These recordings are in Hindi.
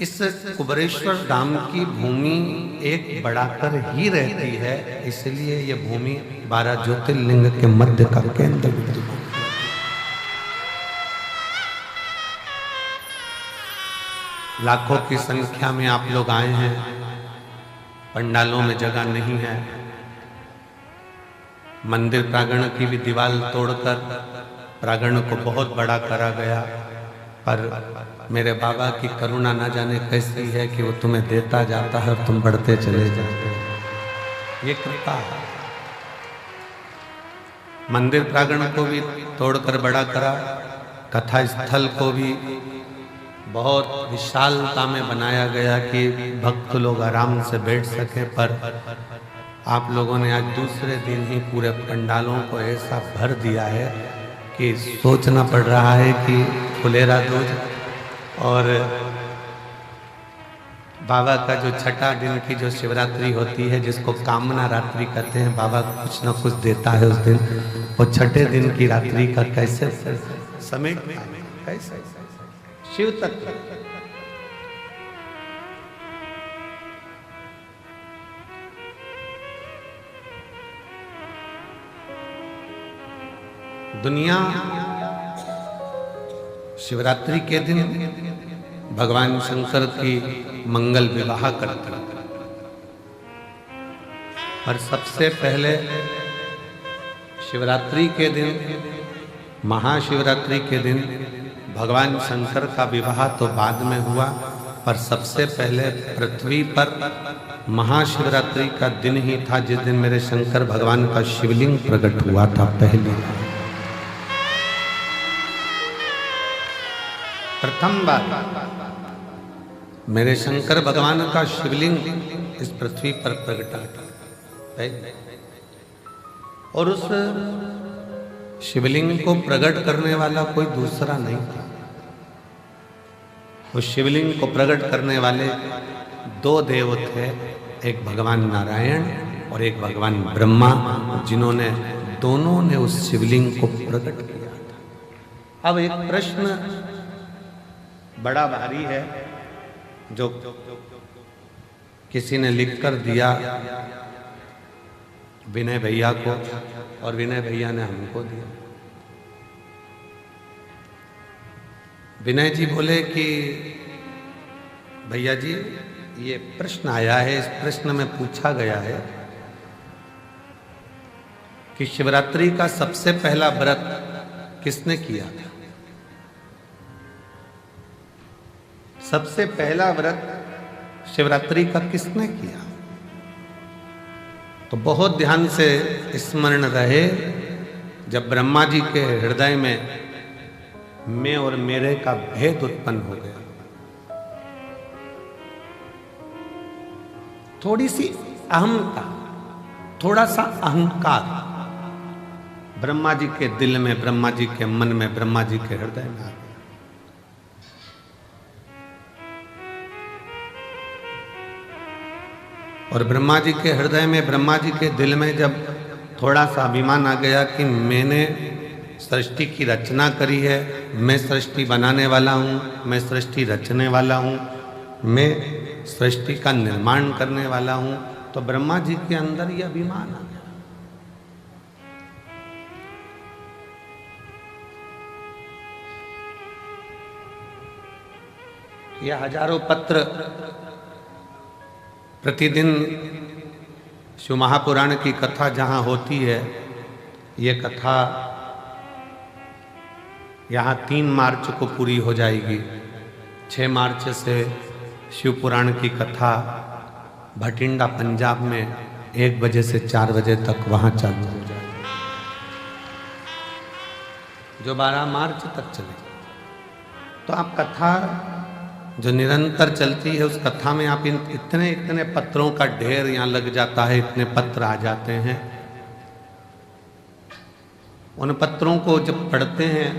इस कुबरेश्वर धाम की भूमि एक बढ़ाकर ही रहती है, इसलिए ये भूमि 12 ज्योतिर्लिंग के मध्य का केंद्र विद्यमान है। लाखों की संख्या में आप लोग आए हैं, पंडालों में जगह नहीं है। मंदिर प्रांगण की भी दीवार तोड़कर प्रांगण को बहुत बड़ा करा गया, पर मेरे बाबा की करुणा न जाने कैसी है कि वो तुम्हें देता जाता है और तुम बढ़ते चले जाते हो। ये कृपा है। मंदिर प्रांगण को भी तोड़कर बड़ा करा, कथा स्थल को भी बहुत विशालता में बनाया गया कि भक्त लोग आराम से बैठ सके, पर आप लोगों ने आज दूसरे दिन ही पूरे पंडालों को ऐसा भर दिया है कि सोचना पड़ रहा है कि फुलेरा दूज और बाबा का जो छठा दिन की जो शिवरात्रि होती है, जिसको कामना रात्रि कहते हैं, बाबा कुछ न कुछ देता है उस दिन, वो छठे दिन की रात्रि का कैसे समेट कैसे शिव तत्व। दुनिया शिवरात्रि के दिन भगवान शंकर की मंगल विवाह करती है, और सबसे पहले शिवरात्रि के दिन, महाशिवरात्रि के दिन भगवान शंकर का विवाह तो बाद में हुआ, पर सबसे पहले पृथ्वी पर महाशिवरात्रि का दिन ही था जिस दिन मेरे शंकर भगवान का शिवलिंग प्रकट हुआ था। पहली प्रथम बार मेरे शंकर भगवान का शिवलिंग इस पृथ्वी पर प्रकटा था, और उस शिवलिंग को प्रकट करने वाला कोई दूसरा नहीं था। उस शिवलिंग को प्रकट करने वाले दो देव थे, एक भगवान नारायण और एक भगवान ब्रह्मा, जिन्होंने दोनों ने उस शिवलिंग को प्रकट किया था। अब एक प्रश्न बड़ा भारी है जो किसी ने लिखकर दिया विनय भैया को, और विनय भैया ने हमको दिया। विनय जी बोले कि भैया जी, ये प्रश्न आया है, इस प्रश्न में पूछा गया है कि शिवरात्रि का सबसे पहला व्रत किसने किया था? सबसे पहला व्रत शिवरात्रि का किसने किया? तो बहुत ध्यान से स्मरण रहे, जब ब्रह्मा जी के हृदय में मैं और मेरे का भेद उत्पन्न हो गया, थोड़ी सी अहमता, थोड़ा सा अहंकार ब्रह्मा जी के दिल में, ब्रह्मा जी के मन में, ब्रह्मा जी के हृदय में आ गया। और ब्रह्मा जी के हृदय में, ब्रह्मा जी के दिल में जब थोड़ा सा अभिमान आ गया कि मैंने सृष्टि की रचना करी है, मैं सृष्टि बनाने वाला हूँ, मैं सृष्टि रचने वाला हूँ, मैं सृष्टि का निर्माण करने वाला हूँ, तो ब्रह्मा जी के अंदर ये अभिमान आ गया। ये हजारों पत्र प्रतिदिन शिव महापुराण की कथा जहाँ होती है, ये कथा यहाँ 3 मार्च को पूरी हो जाएगी। 6 मार्च से शिव पुराण की कथा भटिंडा पंजाब में 1 बजे से 4 बजे तक वहाँ चालू हो जाएगी, जो 12 मार्च तक चलेगी। तो आप कथा जो निरंतर चलती है, उस कथा में आप इतने इतने पत्रों का ढेर यहाँ लग जाता है, इतने पत्र आ जाते हैं। उन पत्रों को जब पढ़ते हैं,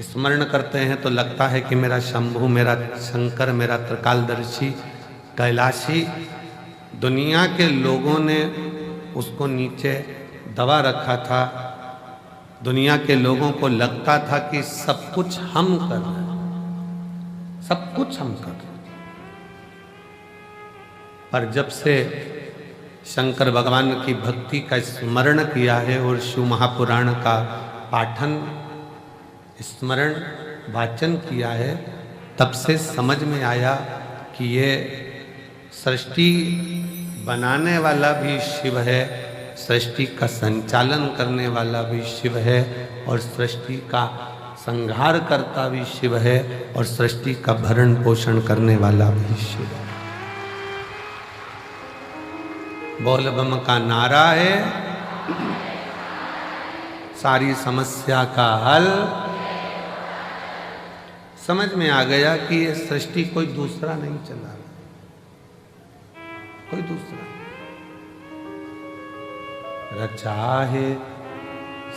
स्मरण करते हैं, तो लगता है कि मेरा शंभु, मेरा शंकर, मेरा त्रिकालदर्शी, कैलाशी, दुनिया के लोगों ने उसको नीचे दबा रखा था। दुनिया के लोगों को लगता था कि सब कुछ हम कर रहे हैं, सब कुछ हम कर रहे हैं। पर जब से शंकर भगवान की भक्ति का स्मरण किया है और शिव महापुराण का पाठन स्मरण वाचन किया है, तब से समझ में आया कि ये सृष्टि बनाने वाला भी शिव है, सृष्टि का संचालन करने वाला भी शिव है, और सृष्टि का संहार करता भी शिव है, और सृष्टि का भरण पोषण करने वाला भी शिव है। बोल बम का नारा है, सारी समस्या का हल। समझ में आ गया कि ये सृष्टि कोई दूसरा नहीं चला रहा, कोई दूसरा रचा है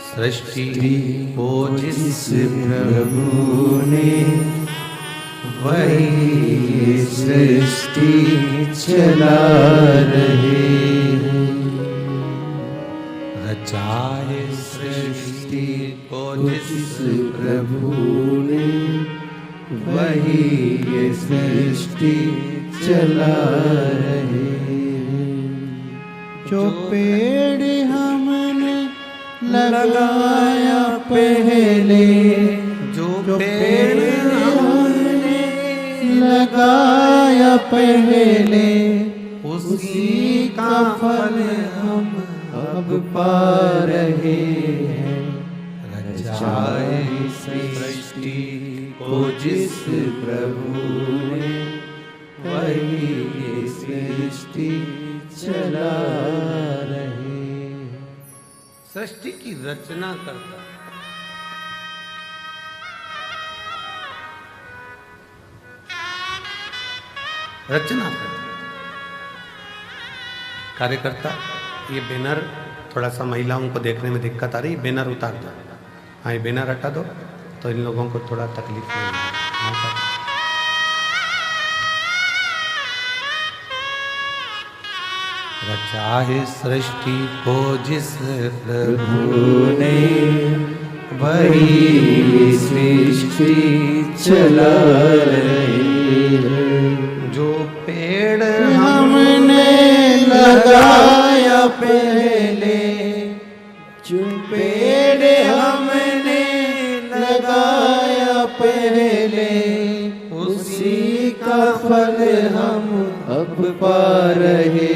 सृष्टि को जिस प्रभु ने, वही सृष्टि चला रहे हैं। रचा है सृष्टि को जिस प्रभु ने, वही ये सृष्टि चला रहे हैं। जो पेड़ हमने लगाया पहले, जो पेड़ हमने लगाया पहले, उसी का फल हम अब पा रहे हैं। रचाए सृष्टि को जिस प्रभु ने, वही ये सृष्टि चला रहे। सृष्टि की रचना करता, रचना करता, कार्यकर्ता। ये बैनर थोड़ा सा महिलाओं को देखने में दिक्कत आ रही है, बैनर उतार दो। हाँ, ये बैनर हटा दो तो इन लोगों को थोड़ा तकलीफ नहीं होगी। रचा है सृष्टि को जिस प्रभु ने, वही सृष्टि चला रही है। जो पेड़ हमने लगाया पहले, जो पेड़ हमने लगाया पहले, उसी का फल हम अब पा रहे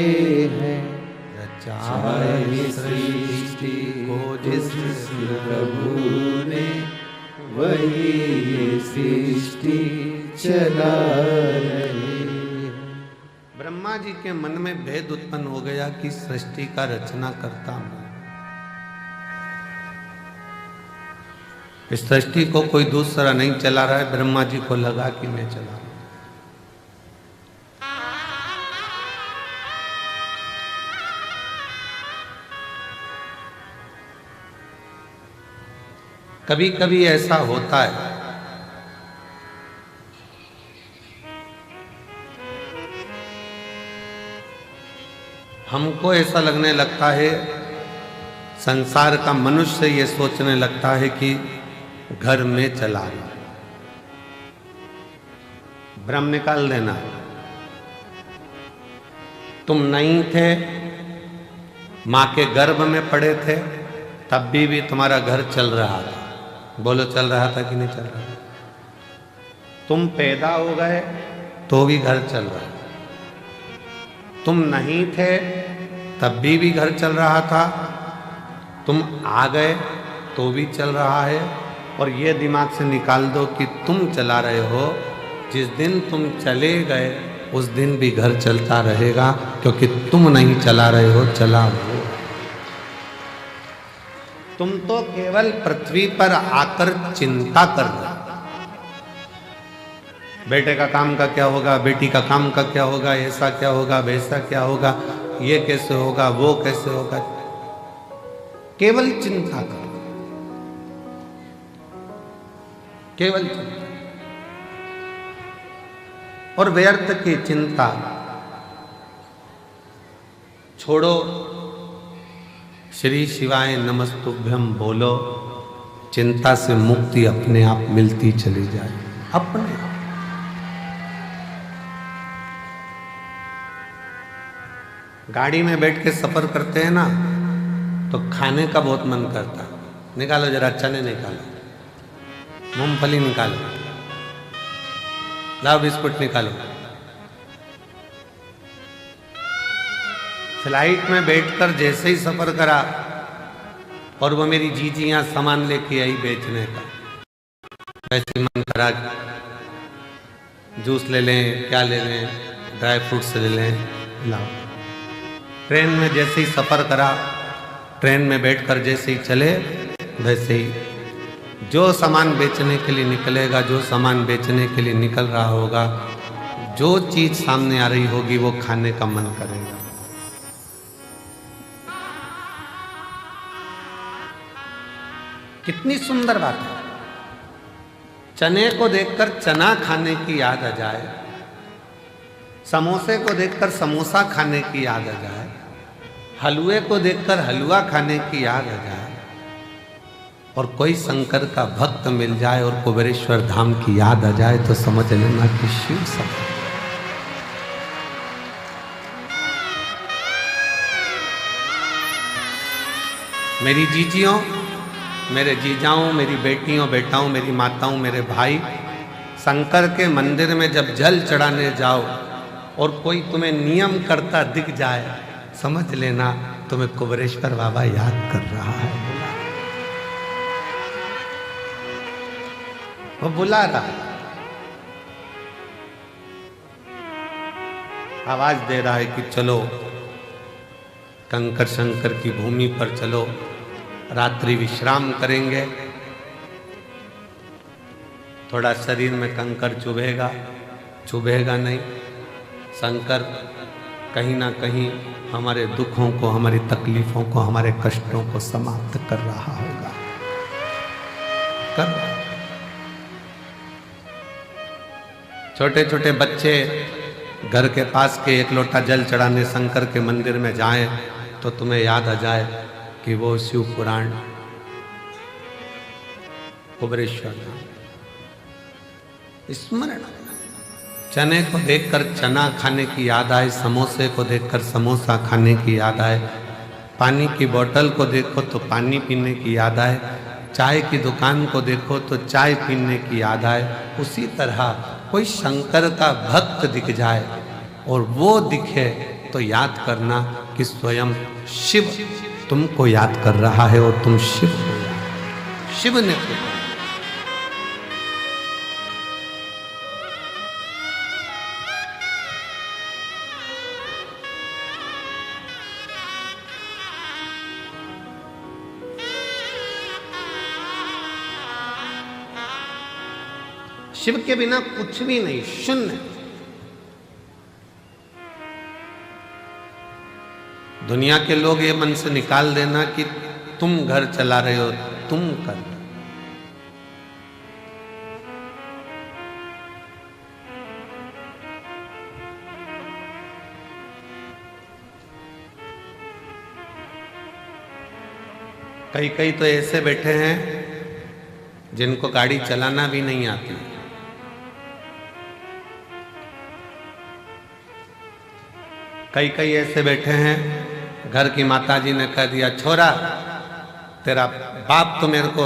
हैं। रचाए सृष्टि को जिस प्रभु ने, वही ये सृष्टि चला रहे हैं। ब्रह्मा जी के मन में भेद उत्पन्न हो गया कि सृष्टि का रचना करता हूं। इस सृष्टि को कोई दूसरा नहीं चला रहा है, ब्रह्मा जी को लगा कि मैं चला रहा हूं। कभी कभी ऐसा होता है, हमको ऐसा लगने लगता है, संसार का मनुष्य ये सोचने लगता है कि घर में चला रहा, भ्रम निकाल देना। तुम नहीं थे, मां के गर्भ में पड़े थे, तब भी तुम्हारा घर चल रहा था। बोलो, चल रहा था कि नहीं चल रहा? तुम पैदा हो गए तो भी घर चल रहा है, तुम नहीं थे तब भी घर चल रहा था, तुम आ गए तो भी चल रहा है। और ये दिमाग से निकाल दो कि तुम चला रहे हो, जिस दिन तुम चले गए उस दिन भी घर चलता रहेगा, क्योंकि तुम नहीं चला रहे हो, चला हो। तुम तो केवल पृथ्वी पर आकर चिंता कर रहे हो, बेटे का काम का क्या होगा, बेटी का काम का क्या होगा, ऐसा क्या होगा, वैसा क्या होगा, ये कैसे होगा, वो कैसे होगा, केवल चिंता करो, केवल चिंता। और व्यर्थ की चिंता छोड़ो, श्री शिवाय नमस्तुभ्यम बोलो, चिंता से मुक्ति अपने आप मिलती चली जाए, अपने आप। गाड़ी में बैठ के सफर करते हैं ना तो खाने का बहुत मन करता है। निकालो जरा चने निकालो, मूंगफली निकालो, लाओ बिस्कुट निकालो। फ्लाइट में बैठकर जैसे ही सफर करा और वो मेरी जीजी यहाँ सामान लेके आई बेचने का, वैसे मन करा जूस ले लें, क्या ले लें, ड्राई फ्रूट्स ले लें, लाओ। ट्रेन में जैसे ही सफर करा, ट्रेन में बैठकर जैसे ही चले, वैसे ही जो सामान बेचने के लिए निकलेगा, जो सामान बेचने के लिए निकल रहा होगा, जो चीज सामने आ रही होगी वो खाने का मन करेगा। कितनी सुंदर बात है। चने को देखकर चना खाने की याद आ जाए, समोसे को देखकर समोसा खाने की याद आ जाए, हलवे को देखकर हलवा खाने की याद आ जाए, और कोई शंकर का भक्त मिल जाए और कुबेरेश्वर धाम की याद आ जाए तो समझ लेना कि शिव सब। मेरी जीजियों, मेरे जीजाओं, मेरी बेटियों, बेटाओं, मेरी माताओं, मेरे भाई, शंकर के मंदिर में जब जल चढ़ाने जाओ और कोई तुम्हें नियम करता दिख जाए, समझ लेना तुम्हें कुबेरेश्वर बाबा याद कर रहा है, वो बुला रहा है, आवाज दे रहा है कि चलो कंकर शंकर की भूमि पर चलो, रात्रि विश्राम करेंगे। थोड़ा शरीर में कंकर चुभेगा, चुभेगा नहीं, शंकर कहीं ना कहीं हमारे दुखों को, हमारी तकलीफों को, हमारे कष्टों को समाप्त कर रहा होगा। कर छोटे छोटे बच्चे घर के पास के एक लोटा जल चढ़ाने शंकर के मंदिर में जाएं तो तुम्हें याद आ जाए कि वो शिव पुराण कुबेरेश्वर स्मरण। चने को देखकर चना खाने की याद आए, समोसे को देखकर समोसा खाने की याद आए, पानी की बोतल को देखो तो पानी पीने की याद आए, चाय की दुकान को देखो तो चाय पीने की याद आए। उसी तरह कोई शंकर का भक्त दिख जाए और वो दिखे तो याद करना कि स्वयं शिव तुमको याद कर रहा है और तुम शिव हो। शिव ने शिव के बिना कुछ भी नहीं, शून्य। दुनिया के लोग ये मन से निकाल देना कि तुम घर चला रहे हो, तुम कर। कई कई तो ऐसे बैठे हैं जिनको गाड़ी चलाना भी नहीं आती। कई कई ऐसे बैठे हैं, घर की माताजी ने कह दिया छोरा तेरा बाप तो मेरे को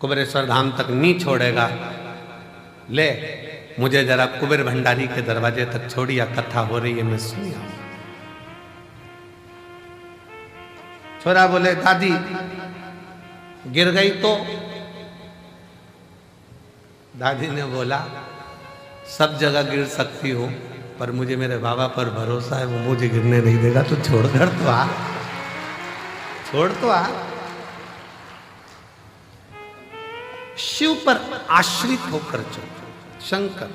कुबेरेश्वर धाम तक नहीं छोड़ेगा, ले मुझे जरा कुबेर भंडारी के दरवाजे तक छोड़िया, कथा हो रही है मैं सुनी आऊं। छोरा बोले दादी गिर गई तो? दादी ने बोला सब जगह गिर सकती हूं पर मुझे मेरे बाबा पर भरोसा है, वो मुझे गिरने नहीं देगा, तो छोड़ कर तो आ, छोड़ तो आ। शिव पर आश्रित होकर चलो। शंकर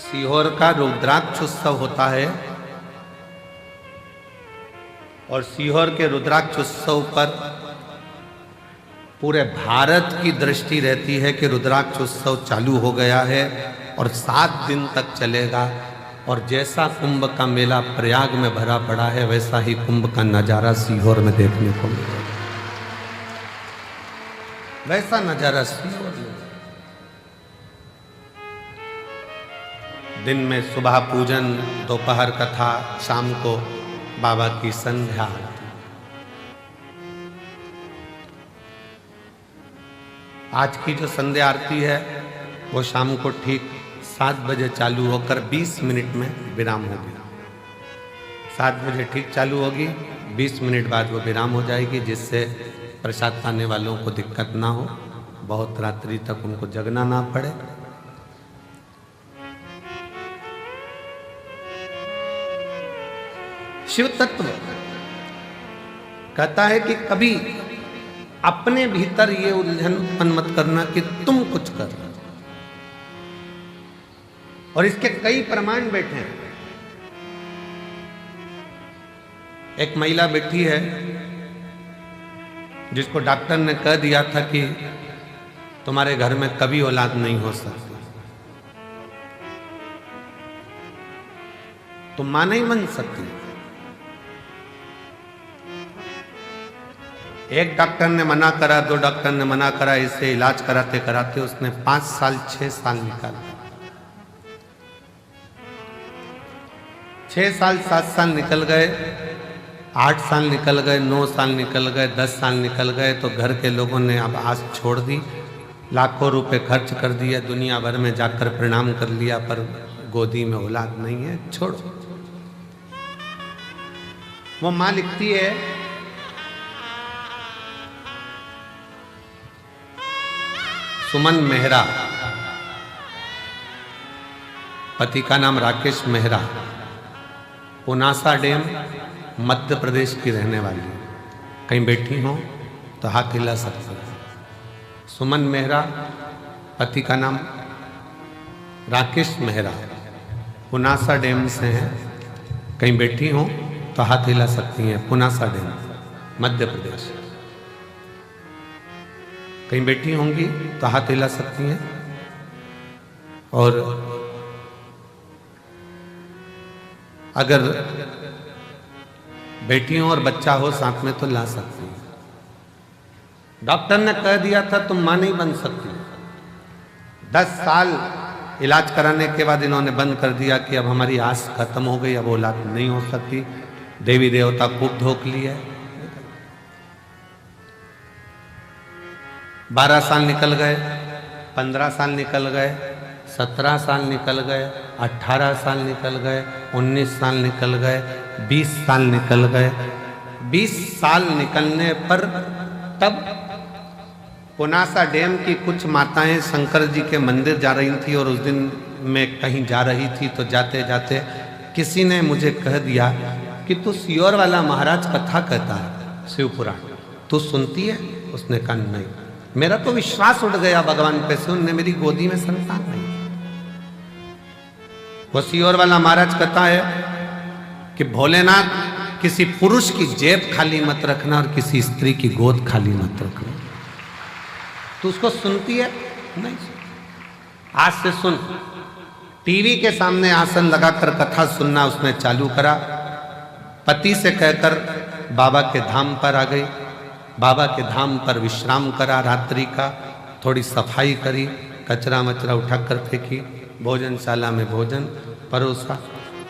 सीहोर का रुद्राक्ष उत्सव होता है और सीहोर के रुद्राक्ष उत्सव पर पूरे भारत की दृष्टि रहती है कि रुद्राक्ष उत्सव चालू हो गया है और 7 दिन तक चलेगा। और जैसा कुंभ का मेला प्रयाग में भरा पड़ा है वैसा ही कुंभ का नजारा सीहोर में देखने को मिलेगा। वैसा नजारा सीहोर में। दिन में सुबह पूजन, दोपहर कथा, शाम को बाबा की संध्या आरती। आज की जो संध्या आरती है वो शाम को ठीक 7 बजे चालू होकर 20 मिनट में विराम होगी। 7 बजे ठीक चालू होगी, 20 मिनट बाद वो विराम हो जाएगी, जिससे प्रसाद पाने वालों को दिक्कत ना हो, बहुत रात्रि तक उनको जगना ना पड़े। शिव तत्व कहता है कि कभी अपने भीतर ये उलझन उत्पन्न मत करना कि तुम कुछ कर, और इसके कई प्रमाण बैठे हैं। एक महिला बैठी है जिसको डॉक्टर ने कह दिया था कि तुम्हारे घर में कभी औलाद नहीं हो सकती, तुम मां नहीं बन सकती। एक डॉक्टर ने मना करा, 2 डॉक्टर ने मना करा, इससे इलाज कराते कराते उसने 5 साल 6 साल निकाला। 6 साल 7 साल निकल गए, 8 साल निकल गए, 9 साल निकल गए, 10 साल निकल गए, तो घर के लोगों ने अब आस छोड़ दी, लाखों रुपए खर्च कर दिया, दुनिया भर में जाकर प्रणाम कर लिया, पर गोदी में औलाद नहीं है, छोड़ो। वो मां लिखती है, सुमन मेहरा, पति का नाम राकेश मेहरा, पुनासा डैम मध्य प्रदेश की रहने वाली। कहीं बैठी हो तो हाथ हिला सकते हो। सुमन मेहरा, पति का नाम राकेश मेहरा, पुनासा डैम से हैं। कहीं बैठी हो तो हाथ हिला सकती हैं। पुनासा डैम मध्य प्रदेश। कहीं बैठी होंगी तो हाथ हिला सकती हैं। और अगर बेटी हो और बच्चा हो साथ में तो ला सकती हैं। डॉक्टर ने कह दिया था तुम मां नहीं बन सकती। 10 साल इलाज कराने के बाद इन्होंने बंद कर दिया कि अब हमारी आस खत्म हो गई, अब औलाद नहीं हो सकती। देवी देवता खूब धोख लिए। 12 साल निकल गए, 15 साल निकल गए, 17 साल निकल गए, 18 साल निकल गए, 19 साल निकल गए, 20 साल निकल गए। 20 साल निकलने पर तब पुनासा डैम की कुछ माताएं शंकर जी के मंदिर जा रही थी, और उस दिन मैं कहीं जा रही थी, तो जाते जाते किसी ने मुझे कह दिया कि तू सियोर वाला महाराज कथा कहता है, शिव पुराण, तू सुनती है? उसने कहा नहीं। मेरा तो विश्वास उठ गया भगवान पे से, उनने मेरी गोदी में संतान नहीं। वो सियोर वाला महाराज कहता है कि भोलेनाथ, किसी पुरुष की जेब खाली मत रखना और किसी स्त्री की गोद खाली मत रखना। तो उसको सुनती है? नहीं। आज से सुन। टीवी के सामने आसन लगाकर कथा सुनना उसने चालू करा। पति से कहकर बाबा के धाम पर आ गई। बाबा के धाम पर विश्राम करा रात्रि का, थोड़ी सफाई करी, कचरा मचरा उठाकर फेंकी, भोजनशाला में भोजन परोसा,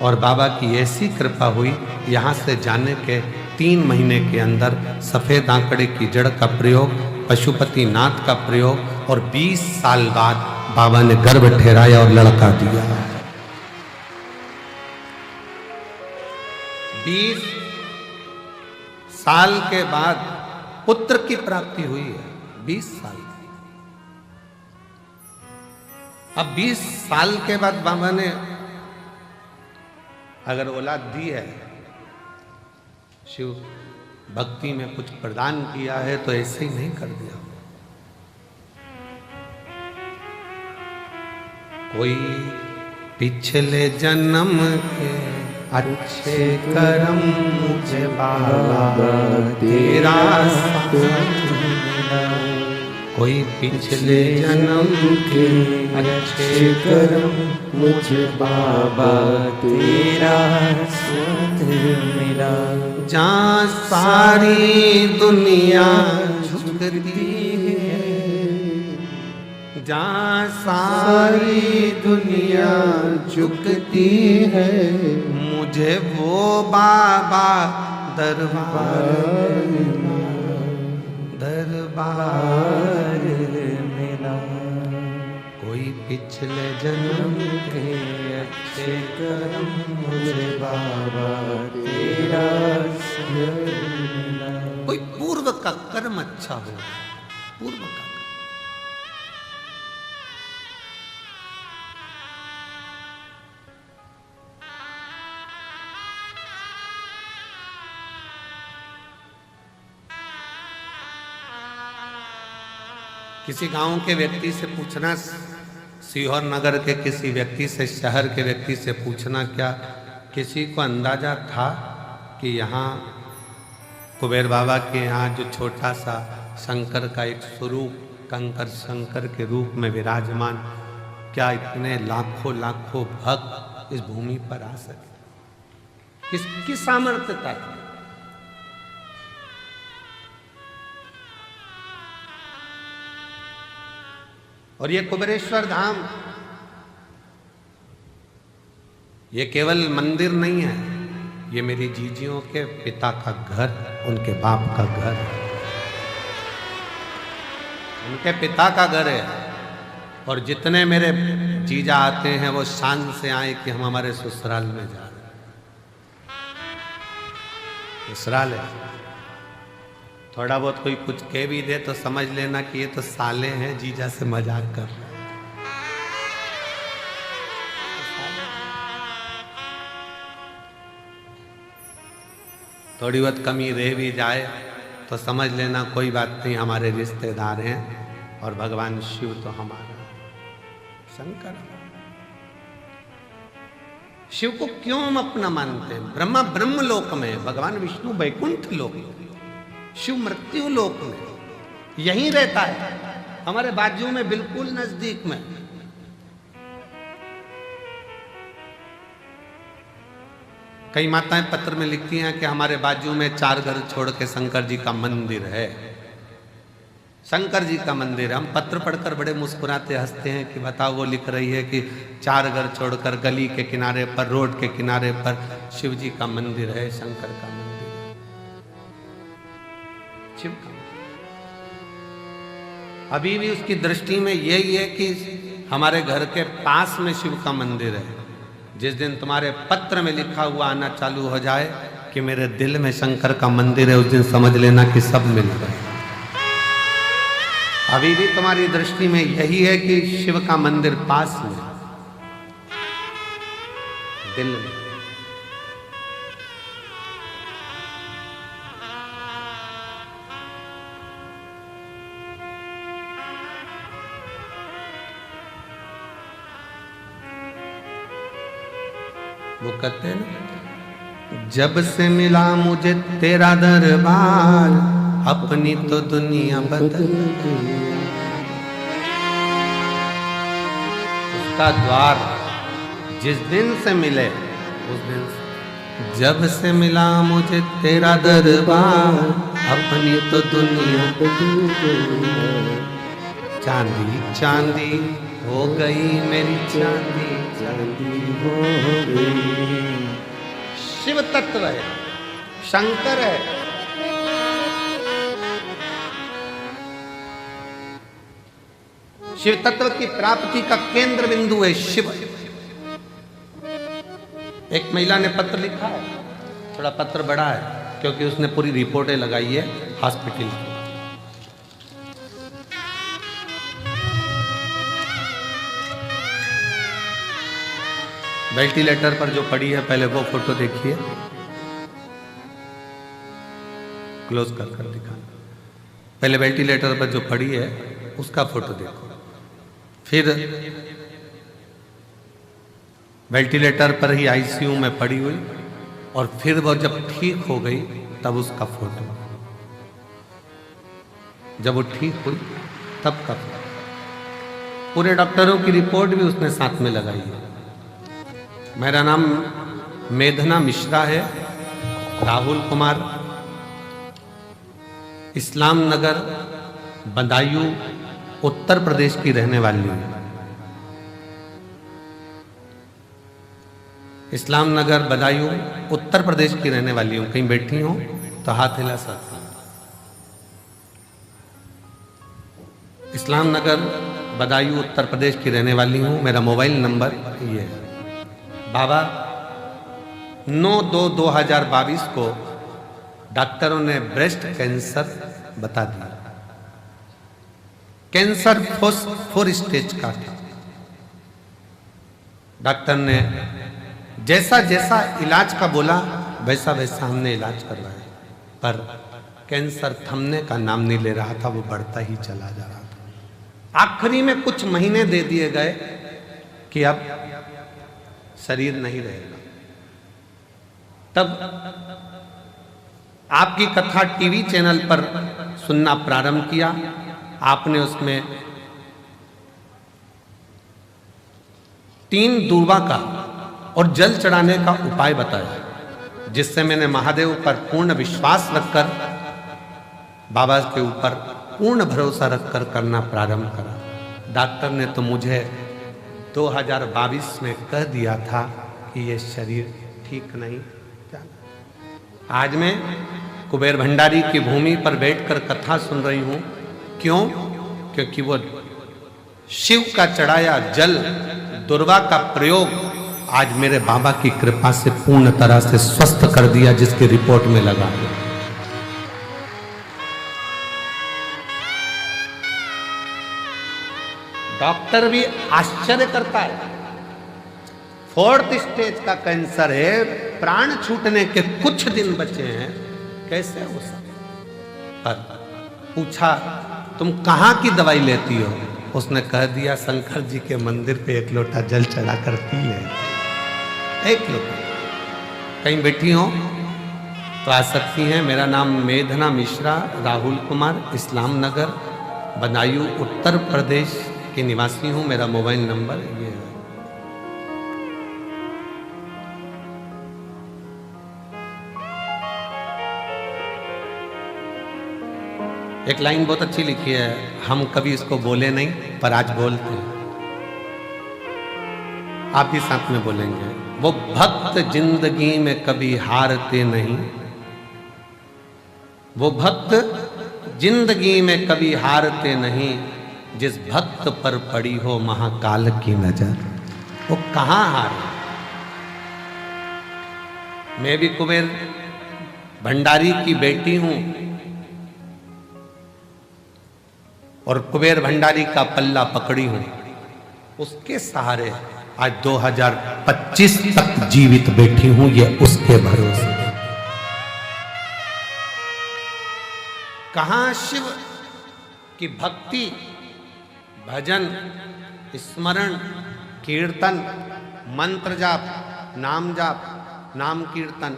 और बाबा की ऐसी कृपा हुई, यहाँ से जाने के 3 महीने के अंदर सफ़ेद आंकड़े की जड़ का प्रयोग, पशुपति नाथ का प्रयोग, और 20 साल बाद बाबा ने गर्भ ठहराया और लड़का दिया। 20 साल के बाद पुत्र की प्राप्ति हुई है। 20 साल। अब 20 साल के बाद बाबा ने अगर औलाद दी है, शिव भक्ति में कुछ प्रदान किया है, तो ऐसे ही नहीं कर दिया। कोई पिछले जन्म के अच्छे कर्म मुझे बाबा तेरा साथ मिला। कोई पिछले जन्म के अच्छे कर्म मुझे बाबा तेरा साथ मिला। जहाँ सारी दुनिया झुकती है, जहाँ सारी दुनिया झुकती है, मुझे वो बाबा दरबार दरबार मिला। कोई पिछले जन्म के अच्छे कर्म मुझे बाबा तेरा मिला। कोई पूर्व का कर्म अच्छा हो, पूर्व का किसी गांव के व्यक्ति से पूछना, सीहोर नगर के किसी व्यक्ति से, शहर के व्यक्ति से पूछना, क्या किसी को अंदाजा था कि यहाँ कुबेर बाबा के यहाँ जो छोटा सा शंकर का एक स्वरूप कंकर शंकर के रूप में विराजमान, क्या इतने लाखों लाखों भक्त इस भूमि पर आ सके? किसकी सामर्थ्यता थी? और ये कुबेरेश्वर धाम, ये केवल मंदिर नहीं है, ये मेरी जीजियों के पिता का घर, उनके बाप का घर, उनके पिता का घर है। और जितने मेरे जीजा आते हैं वो शान से आए कि हम हमारे ससुराल में जा रहे हैं। ससुराल है, थोड़ा बहुत कोई कुछ कह भी दे तो समझ लेना कि ये तो साले हैं, जीजा से मजाक कर रहे हैं। थोड़ी बहुत कमी रह भी जाए तो समझ लेना कोई बात नहीं, हमारे रिश्तेदार हैं। और भगवान शिव तो हमारा शंकर। शिव को क्यों हम अपना मानते हैं? ब्रह्मा ब्रह्म लोक में, भगवान विष्णु वैकुंठ लोक में, शिव मृत्यु लोक में, यहीं रहता है, हमारे बाजू में, बिल्कुल नजदीक में। कई माताएं पत्र में लिखती हैं कि हमारे बाजू में 4 घर छोड़ के शंकर जी का मंदिर है, शंकर जी का मंदिर है। हम पत्र पढ़कर बड़े मुस्कुराते हंसते हैं कि बताओ, वो लिख रही है कि 4 घर छोड़कर गली के किनारे पर, रोड के किनारे पर शिव जी का मंदिर है, शंकर का मंदिर है, शिव का। अभी भी उसकी दृष्टि में यही है कि हमारे घर के पास में शिव का मंदिर है। जिस दिन तुम्हारे पत्र में लिखा हुआ आना चालू हो जाए कि मेरे दिल में शंकर का मंदिर है, उस दिन समझ लेना कि सब मिल गए। अभी भी तुम्हारी दृष्टि में यही है कि शिव का मंदिर पास में, दिल में। वो कहते हैं ना, जब से मिला मुझे तेरा दरबार, अपनी तो दुनिया बदल गई। उसका द्वार जिस दिन से मिले, उस दिन से, जब से मिला मुझे तेरा दरबार, अपनी तो दुनिया बदल गई। चांदी चांदी हो गई मेरी चांदी, चांदी हो गई। शिव तत्व है, शंकर है। शिव तत्व की प्राप्ति का केंद्र बिंदु है शिव। एक महिला ने पत्र लिखा है, थोड़ा पत्र बड़ा है क्योंकि उसने पूरी रिपोर्टें लगाई है हॉस्पिटल की। वेंटिलेटर पर जो पड़ी है, पहले वो फोटो देखिए, क्लोज कर कर दिखाना। पहले वेंटिलेटर पर जो पड़ी है उसका फोटो देखो, फिर वेंटिलेटर पर ही आईसीयू में पड़ी हुई, और फिर वो जब ठीक हो गई तब उसका फोटो, जब वो ठीक हुई तब का फोटो। पूरे डॉक्टरों की रिपोर्ट भी उसने साथ में लगाई है। मेरा नाम मेघना मिश्रा है, राहुल कुमार, इस्लाम नगर, बदायूं, उत्तर प्रदेश की रहने वाली हूँ। इस्लाम नगर बदायूं उत्तर प्रदेश की रहने वाली हूँ। कहीं बैठी हो तो हाथ हिला सकती हूँ। इस्लाम नगर बदायूं उत्तर प्रदेश की रहने वाली हूँ। मेरा मोबाइल नंबर ये है। बाबा 9/2/2022 को डॉक्टरों ने ब्रेस्ट कैंसर बता दिया। कैंसर 4 स्टेज का था। डॉक्टर ने जैसा जैसा इलाज का बोला वैसा वैसा हमने इलाज करवाया, पर कैंसर थमने का नाम नहीं ले रहा था, वो बढ़ता ही चला जा रहा था। आखिरी में कुछ महीने दे दिए गए कि अब शरीर नहीं रहेगा। तब आपकी कथा टीवी चैनल पर सुनना प्रारंभ किया। आपने उसमें 3 दूर्वा का और जल चढ़ाने का उपाय बताया, जिससे मैंने महादेव पर पूर्ण विश्वास रखकर, बाबा के ऊपर पूर्ण भरोसा रखकर करना प्रारंभ करा। डॉक्टर ने तो मुझे 2022 में कह दिया था कि ये शरीर ठीक नहीं जाना। आज मैं कुबेर भंडारी की भूमि पर बैठकर कथा सुन रही हूँ। क्यों? क्योंकि वो शिव का चढ़ाया जल, दुर्वा का प्रयोग आज मेरे बाबा की कृपा से पूर्ण तरह से स्वस्थ कर दिया, जिसकी रिपोर्ट में लगा। डॉक्टर भी आश्चर्य करता है। 4th स्टेज का कैंसर है, प्राण छूटने के कुछ दिन बचे हैं, कैसे हो सकता? पर पूछा तुम कहाँ की दवाई लेती हो? उसने कह दिया शंकर जी के मंदिर पे 1 लोटा जल चढ़ा कर पी ले। 1 लोटा। कहीं बैठी हो तो आ सकती हैं। मेरा नाम मेधना मिश्रा, राहुल कुमार, इस्लाम नगर बदायूं उत्तर प्रदेश के निवासी हूँ। मेरा मोबाइल नंबर ये है। एक लाइन बहुत अच्छी लिखी है, हम कभी इसको बोले नहीं पर आज बोलते हैं। आप भी साथ में बोलेंगे। वो भक्त जिंदगी में कभी हारते नहीं, वो भक्त जिंदगी में कभी हारते नहीं, जिस भक्त पर पड़ी हो महाकाल की नजर, वो कहाँ हारे। मैं भी कुबेर भंडारी की बेटी हूं और कुबेर भंडारी का पल्ला पकड़ी हूं। उसके सहारे आज 2025 तक जीवित बैठी हूं, ये उसके भरोसे। कहां शिव की भक्ति, भजन, स्मरण, कीर्तन, मंत्र जाप, नाम जाप, नाम कीर्तन।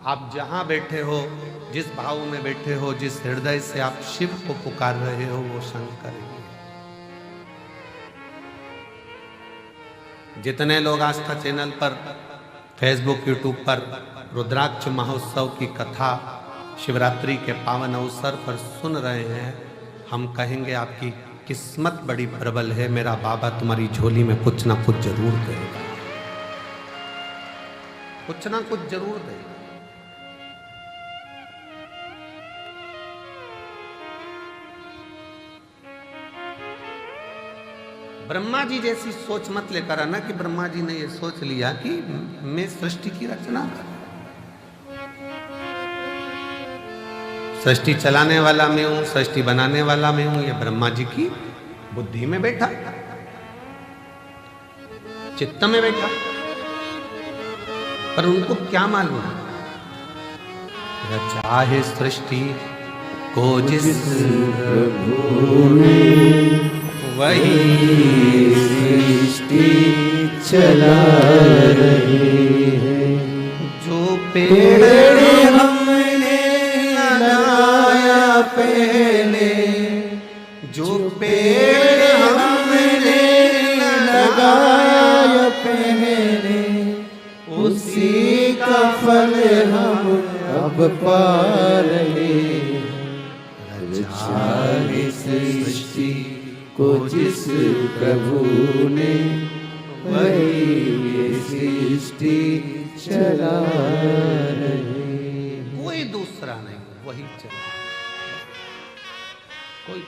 आप जहां बैठे हो, जिस भाव में बैठे हो, जिस हृदय से आप शिव को पुकार रहे हो, वो शंकर ही है। जितने लोग आस्था चैनल पर, फेसबुक, यूट्यूब पर रुद्राक्ष महोत्सव की कथा शिवरात्रि के पावन अवसर पर सुन रहे हैं, हम कहेंगे आपकी किस्मत बड़ी प्रबल है। मेरा बाबा तुम्हारी झोली में कुछ ना कुछ जरूर देगा, कुछ ना कुछ जरूर देगा। ब्रह्मा जी जैसी सोच मत लेकर आना कि ब्रह्मा जी ने ये सोच लिया कि मैं सृष्टि की रचना कर, सृष्टि चलाने वाला मैं हूं, सृष्टि बनाने वाला मैं हूं। ये ब्रह्मा जी की बुद्धि में बैठा, चित्त में बैठा, पर उनको क्या मालूम, रचा है सृष्टि को जिस प्रभु ने वही सृष्टि चला रही है। जो पेड़ हमने लगाया पहले, जो पेड़ हमने लगाया पहले, उसी का फल हम अब पा रहे हैं। रचा है सृष्टि को जिस प्रभु ने वही ये सृष्टि चला रहे। कोई दूसरा नहीं, वही चला। कोई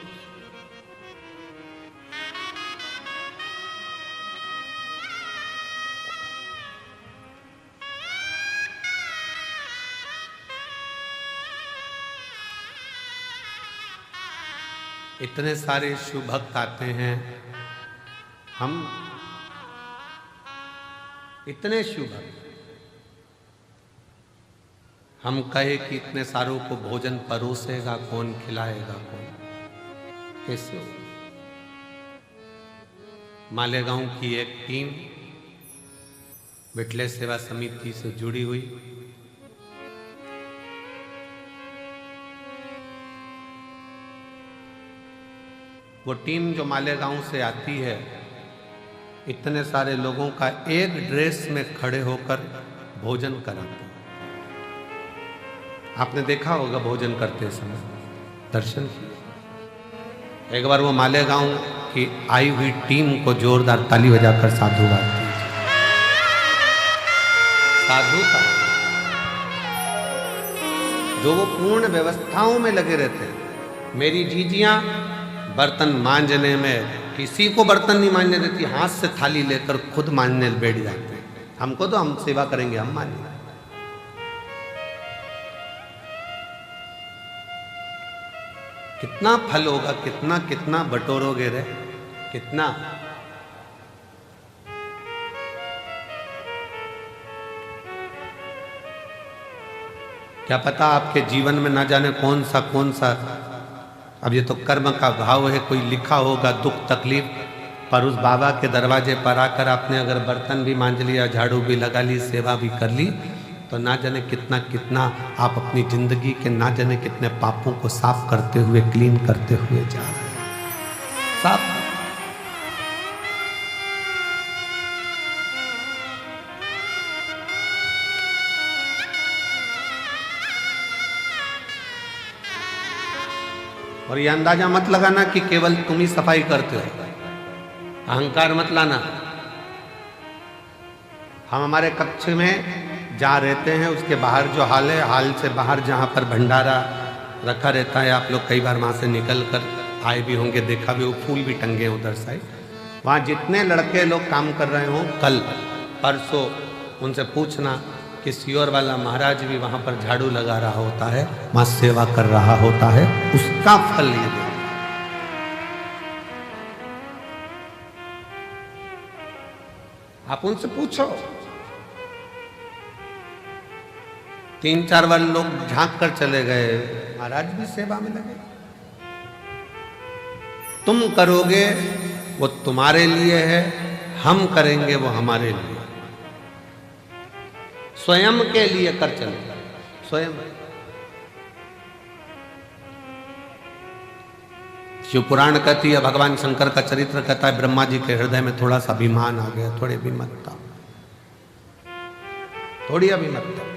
इतने सारे शिव भक्त आते हैं, हम इतने शिव भक्त, हम कहे कि इतने सारों को भोजन परोसेगा कौन, खिलाएगा कौन, कैसे हो? मालेगांव की एक टीम विठले सेवा समिति से जुड़ी हुई, वो टीम जो मालेगांव से आती है, इतने सारे लोगों का एक ड्रेस में खड़े होकर भोजन कराते हैं। आपने देखा होगा भोजन करते समय, दर्शन किए। एक बार वो मालेगांव की आई हुई टीम को जोरदार ताली बजाकर साधुवाद दीजिए। साधु था जो वो पूर्ण व्यवस्थाओं में लगे रहते हैं। मेरी जीजियां बर्तन मांजने में किसी को बर्तन नहीं मांजने देती, हाथ से थाली लेकर खुद मांजने बैठ जाते हैं। हमको तो हम सेवा करेंगे, हम मानेंगे। कितना फल होगा, कितना कितना बटोरोगे रे, कितना। क्या पता आपके जीवन में ना जाने कौन सा, अब ये तो कर्म का भाव है, कोई लिखा होगा दुख तकलीफ, पर उस बाबा के दरवाजे पर आकर आपने अगर बर्तन भी मांज लिया, झाड़ू भी लगा ली, सेवा भी कर ली, तो ना जाने कितना कितना आप अपनी जिंदगी के ना जाने कितने पापों को साफ करते हुए, क्लीन करते हुए जा रहे हैं। साफ। और ये अंदाजा मत लगाना कि केवल तुम ही सफाई करते हो, अहंकार मत लाना। हम हमारे कक्ष में जहाँ रहते हैं उसके बाहर जो हाल है, हाल से बाहर जहाँ पर भंडारा रखा रहता है, आप लोग कई बार वहाँ से निकल कर आए भी होंगे, देखा भी हो, फूल भी टंगे हैं उधर साइड। वहाँ जितने लड़के लोग काम कर रहे हों, कल परसों उनसे पूछना कि सियोर वाला महाराज भी वहाँ पर झाड़ू लगा रहा होता है, वहाँ सेवा कर रहा होता है, उसका फल ये दे। आप उनसे पूछो। 3-4 बार लोग झांक कर चले गए, महाराज भी सेवा में लगे। तुम करोगे वो तुम्हारे लिए है, हम करेंगे वो हमारे लिए। स्वयं के लिए कर चले, स्वयं। शिव पुराण कहती है, भगवान शंकर का चरित्र कहता है, ब्रह्मा जी के हृदय में थोड़ा सा अभिमान आ गया, थोड़ी अभिमतता, थोड़ी अभिमतता।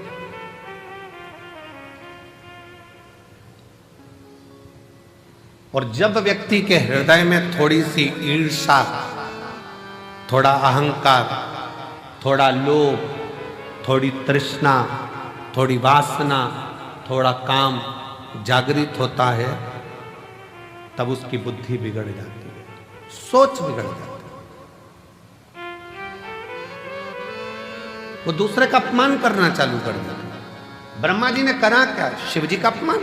और जब व्यक्ति के हृदय में थोड़ी सी ईर्ष्या, थोड़ा अहंकार, थोड़ा लोभ, थोड़ी तृष्णा, थोड़ी वासना, थोड़ा काम जागृत होता है, तब उसकी बुद्धि बिगड़ जाती है, सोच बिगड़ जाती है, वो दूसरे का अपमान करना चालू कर देता है। ब्रह्मा जी ने करा क्या? शिव जी का अपमान।